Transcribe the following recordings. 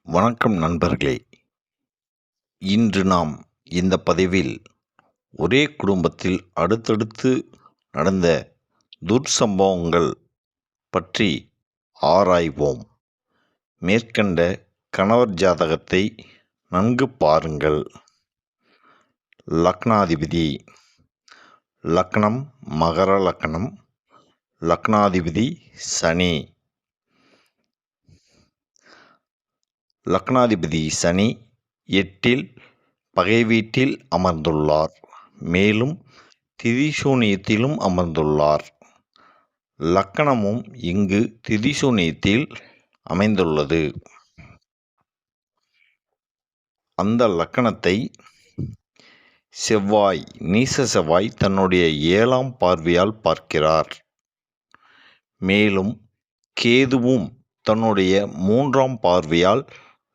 வணக்கம் நண்பர்களே. இன்று நாம் இந்த பதிவில் ஒரே குடும்பத்தில் அடுத்தடுத்து நடந்த துர்சம்பவங்கள் பற்றி ஆராய்வோம். மேற்கண்ட கணவர் ஜாதகத்தை நன்கு பாருங்கள். லக்னாதிபதி லக்னம் மகர லக்னம். லக்னாதிபதி சனி. லக்னாதிபதி சனி 8இல் பகை வீட்டில் அமர்ந்துள்ளார். மேலும் திதிசூனியத்திலும் அமர்ந்துள்ளார். லக்னமும் இங்கு திதிசூனியத்தில் அமைந்துள்ளது. அந்த லக்னத்தை செவ்வாய், நீச செவ்வாய் தன்னுடைய 7ஆம் பார்வையால் பார்க்கிறார். மேலும் கேதுவும் தன்னுடைய 3ஆம் பார்வையால்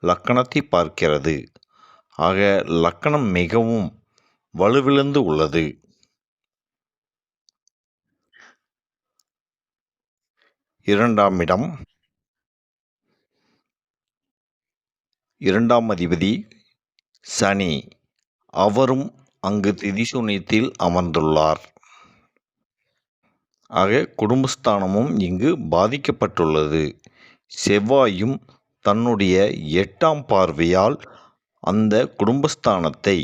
லக்னத்தை பார்க்கிறது. ஆக லக்னம் மிகவும் வலுவிழந்து உள்ளது. இரண்டாம் இடம், 2ஆம் அதிபதி சனி, அவரும் அங்கு திதிசூனியத்தில் அமர்ந்துள்ளார். ஆக குடும்பஸ்தானமும் இங்கு பாதிக்கப்பட்டுள்ளது. செவ்வாயும் தன்னுடைய 8ஆம் பார்வையால் அந்த குடும்பஸ்தானத்தை,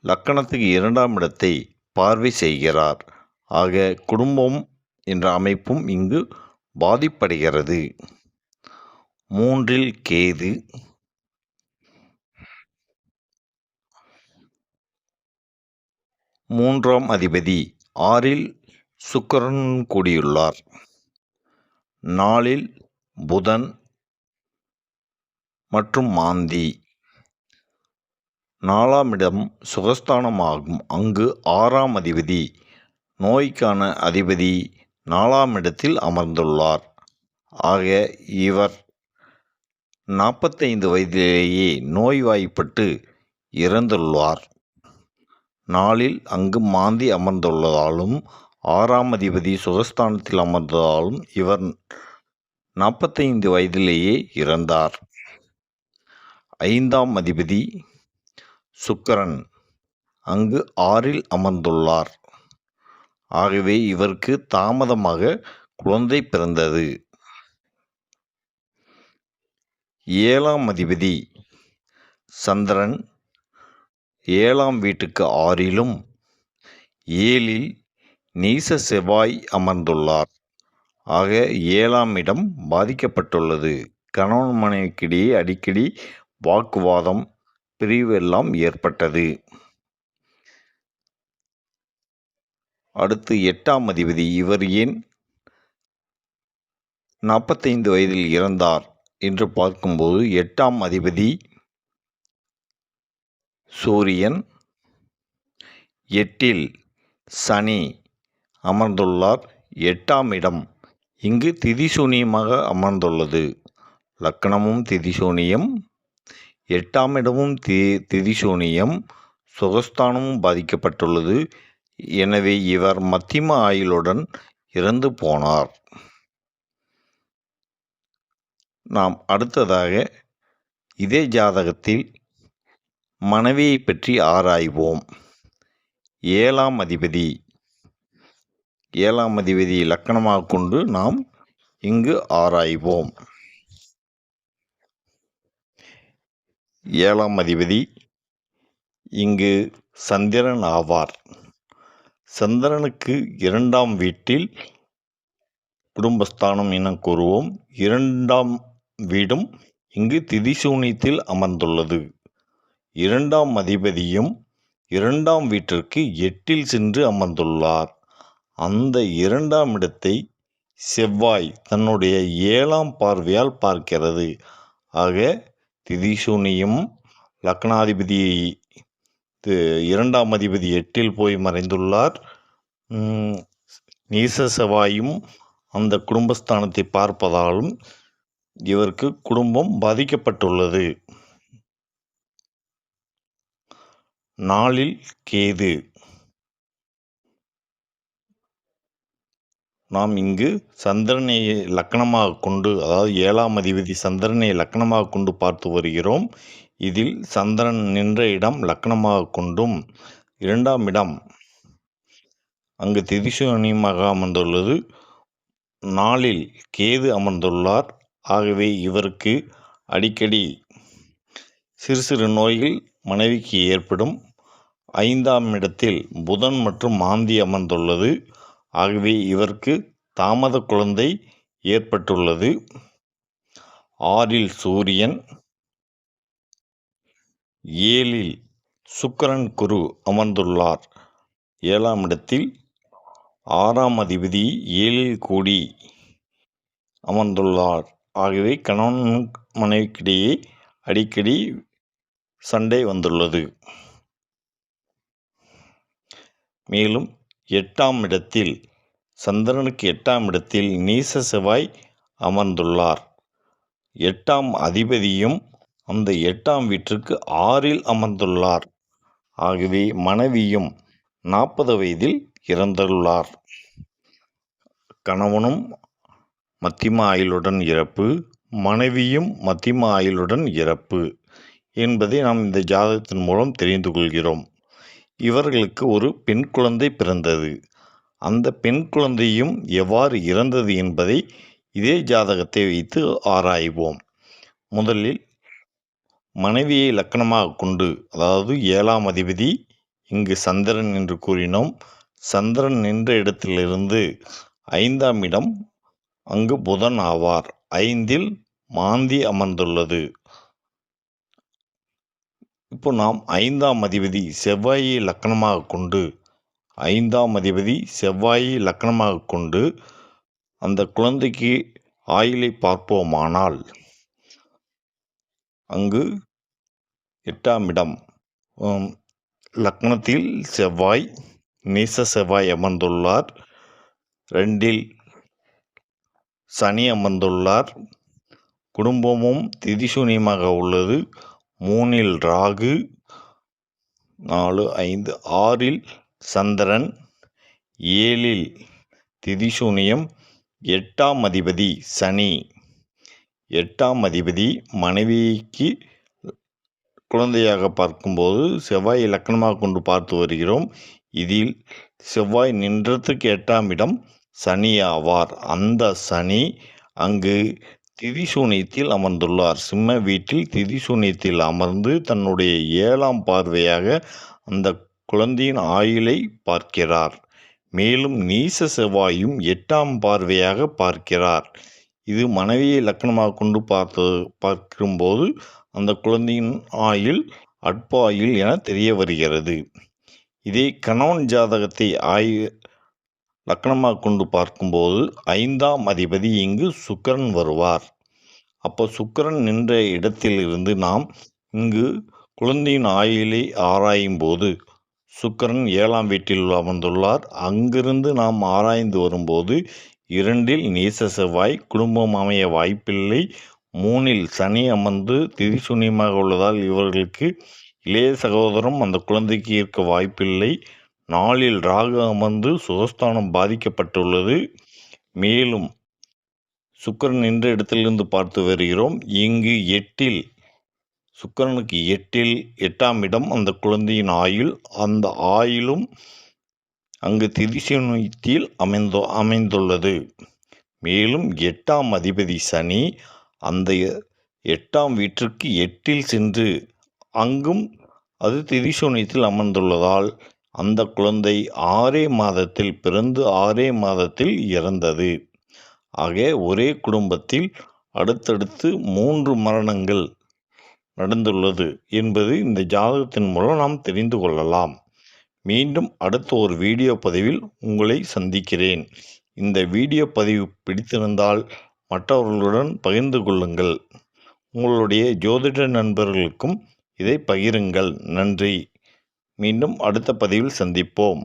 லக்கணத்துக்கு 2ஆம் இடத்தை பார்வை செய்கிறார். ஆக குடும்பம் என்ற அமைப்பும் இங்கு பாதிப்படைகிறது. 3இல் கேது, 3ஆம் அதிபதி 6இல் சுக்கிரன் கூடியுள்ளார். 4இல் புதன் மற்றும் மாந்தி. 4ஆம் இடம் சுகஸ்தானமாகும். அங்கு 6ஆம் அதிபதி, நோய்க்கான அதிபதி 4ஆம் இடத்தில் அமர்ந்துள்ளார். ஆக இவர் 45 வயதிலேயே நோய்வாய்ப்பட்டு இறந்துள்ளார். 4இல் அங்கு மாந்தி அமர்ந்துள்ளதாலும் 6ஆம் அதிபதி சுகஸ்தானத்தில் அமர்ந்ததாலும் இவர் 45 வயதிலேயே இறந்தார். 5ஆம் அதிபதி சுக்கிரன் அங்கு 6இல் அமர்ந்துள்ளார். ஆகவே இவருக்கு தாமதமாக குழந்தை பிறந்தது. 7ஆம் அதிபதி சந்திரன் 7ஆம் வீட்டுக்கு 6இலும் 7இல் நீச செவ்வாய் அமர்ந்துள்ளார். ஆக 7ஆம் இடம் பாதிக்கப்பட்டுள்ளது. கணவன் மனைவிக்கிடையே அடிக்கடி வாக்குவாதம், பிரிவு எல்லாம் ஏற்பட்டது. அடுத்து 8ஆம் அதிபதி, இவர் ஏன் 45 வயதில் இறந்தார் என்று பார்க்கும்போது 8ஆம் அதிபதி சூரியன், 8இல் சனி அமர்ந்துள்ளார். 8ஆம் இடம் இங்கு திதிசூனியமாக அமர்ந்துள்ளது. லக்னமும் திதிசூனியம், 8ஆம் இடமும் திதிசூனியம், சுகஸ்தானமும் பாதிக்கப்பட்டுள்ளது. எனவே இவர் மத்தியம ஆயுளுடன் இறந்து போனார். நாம் அடுத்ததாக இதே ஜாதகத்தில் மனைவியை பற்றி ஆராய்வோம். 7ஆம் அதிபதி, 7ஆம் அதிபதி லக்கணமாக கொண்டு நாம் இங்கு ஆராய்வோம். 7ஆம் அதிபதி இங்கு சந்திரன் ஆவார். சந்திரனுக்கு 2ஆம் வீட்டில் குடும்பஸ்தானம் என கூறுவோம். 2ஆம் வீடும் இங்கு திதிசூனியத்தில் அமர்ந்துள்ளது. 2ஆம் அதிபதியும் 2ஆம் வீட்டிற்கு 8இல் சென்று அமர்ந்துள்ளார். அந்த 2ஆம் இடத்தை செவ்வாய் தன்னுடைய 7ஆம் பார்வையால் பார்க்கிறது. ஆக திதிசூனியம், லக்னாதிபதி 2ஆம் அதிபதி 8இல் போய் மறைந்துள்ளார். நீச செவ்வாயும் அந்த குடும்பஸ்தானத்தை பார்ப்பதாலும் இவருக்கு குடும்பம் பாதிக்கப்பட்டுள்ளது. 4இல் கேது, நாம் இங்கு சந்திரனை லக்னமாக கொண்டு, அதாவது 7ஆம் அதிபதி சந்திரனை லக்னமாக கொண்டு பார்த்து வருகிறோம். இதில் சந்திரன் நின்ற இடம் லக்னமாக கொண்டும், 2ஆம் இடம் அங்கு திதிசூனியமாக அமர்ந்துள்ளது. 4இல் கேது அமர்ந்துள்ளார். ஆகவே இவருக்கு அடிக்கடி சிறு சிறு நோய்கள் மனைவிக்கு ஏற்படும். 5ஆம் இடத்தில் புதன் மற்றும் மாந்தி அமர்ந்துள்ளது. ஆகவே இவருக்கு தாமத குழந்தை ஏற்பட்டுள்ளது. 6இல் சூரியன், 7இல் சுக்கிரன் குரு அமர்ந்துள்ளார். 7ஆம் இடத்தில் 6ஆம் அதிபதி 7இல் கூடி அமர்ந்துள்ளார். ஆகவே கணவன் மனைவிக்கிடையே அடிக்கடி சண்டை வந்துள்ளது. மேலும் 8ஆம் இடத்தில் சந்திரனுக்கு 8ஆம் இடத்தில் நீச செவ்வாய் அமர்ந்துள்ளார். 8ஆம் அதிபதியும் அந்த 8ஆம் வீட்டிற்கு 6இல் அமர்ந்துள்ளார். ஆகவே மனைவியும் 40 வயதில் இறந்துள்ளார். கணவனும் மத்தியம ஆயுளுடன் இறப்பு, மனைவியும் மத்தியம ஆயுளுடன் இறப்பு என்பதை நாம் இந்த ஜாதகத்தின் மூலம் தெரிந்து கொள்கிறோம். இவர்களுக்கு ஒரு பெண் குழந்தை பிறந்தது. அந்த பெண் குழந்தையும் எவ்வாறு இறந்தது என்பதை இதே ஜாதகத்தை வைத்து ஆராய்வோம். முதலில் மனைவியை லக்னமாக கொண்டு, அதாவது 7ஆம் அதிபதி இங்கு சந்திரன் என்று கூறினோம். சந்திரன் நின்ற இடத்திலிருந்து 5ஆம் இடம் அங்கு புதன் ஆவார். 5இல் மாந்தி அமர்ந்துள்ளது. இப்போ நாம் 5ஆம் அதிபதி செவ்வாயை லக்னமாக கொண்டு, 5ஆம் அதிபதி செவ்வாயை லக்னமாக கொண்டு அந்த குழந்தைக்கு ஆயுளை பார்ப்போமானால், அங்கு 8ஆம் இடம் லக்னத்தில் செவ்வாய், நீச செவ்வாய் அமர்ந்துள்ளார். 2இல் சனி அமர்ந்துள்ளார். குடும்பமும் திதிசூனியமாக உள்ளது. 3இல் ராகு, 4, 5, 6இல் சந்திரன், 7இல் திதிசூனியம், 8ஆம் அதிபதி சனி. 8ஆம் அதிபதி மனைவிக்கு குழந்தையாக பார்க்கும்போது செவ்வாய் இலக்கணமாக கொண்டு பார்த்து வருகிறோம். இதில் செவ்வாய் நின்றதுக்கு 8ஆம் இடம் சனி ஆவார். அந்த சனி அங்கு திதிசூனியத்தில் அமர்ந்துள்ளார். சிம்ம வீட்டில் திதிசூனியத்தில் அமர்ந்து தன்னுடைய 7ஆம் பார்வையாக அந்த குழந்தையின் ஆயுளை பார்க்கிறார். மேலும் நீச செவ்வாயும் 8ஆம் பார்வையாக பார்க்கிறார். இது மனைவியை லக்னமாக கொண்டு பார்க்கும்போது அந்த குழந்தையின் ஆயுள் அற்ப ஆயுள் என தெரிய வருகிறது. இதே கணவன் ஜாதகத்தை லக்னமாக கொண்டு பார்க்கும்போது 5ஆம் அதிபதி இங்கு சுக்கிரன் வருவார். அப்போ சுக்கிரன் நின்ற இடத்திலிருந்து நாம் இங்கு குழந்தையின் ஆயுளை ஆராயும் போது சுக்கிரன் 7ஆம் வீட்டில் அமர்ந்துள்ளார். அங்கிருந்து நாம் ஆராய்ந்து வரும்போது 2இல் நீச செவ்வாய், குடும்பம் அமைய வாய்ப்பில்லை. 3இல் சனி அமர்ந்து திதிசூன்யமாக உள்ளதால் இவர்களுக்கு இளைய சகோதரம் அந்த குழந்தைக்கு இருக்க வாய்ப்பில்லை. 4இல் ராகு அமர்ந்து சுகஸ்தானம் பாதிக்கப்பட்டுள்ளது. மேலும் சுக்கிரன் நின்ற இடத்திலிருந்து பார்த்து வருகிறோம். இங்கு 8இல் சுக்கிரனுக்கு 8இல் 8ஆம் இடம் அந்த குழந்தையின் ஆயுள். அந்த ஆயுளும் அங்கு திதிசூன்யத்தில் அமைந்துள்ளது. மேலும் 8ஆம் அதிபதி சனி அந்த 8ஆம் வீட்டிற்கு 8இல் சென்று அங்கும் அது திதிசூன்யத்தில் அமர்ந்துள்ளதால் அந்த குழந்தை 6 மாதத்தில் பிறந்து 6 மாதத்தில் இறந்தது. ஆக ஒரே குடும்பத்தில் அடுத்தடுத்து 3 மரணங்கள் நடந்துள்ளது என்பது இந்த ஜாதகத்தின் மூலம் நாம் தெரிந்து கொள்ளலாம். மீண்டும் அடுத்த ஒரு வீடியோ பதிவில் உங்களை சந்திக்கிறேன். இந்த வீடியோ பதிவு பிடித்திருந்தால் மற்றவர்களுடன் பகிர்ந்து கொள்ளுங்கள். உங்களுடைய ஜோதிட நண்பர்களுக்கும் இதை பகிருங்கள். நன்றி. மீண்டும் அடுத்த பதிவில் சந்திப்போம்.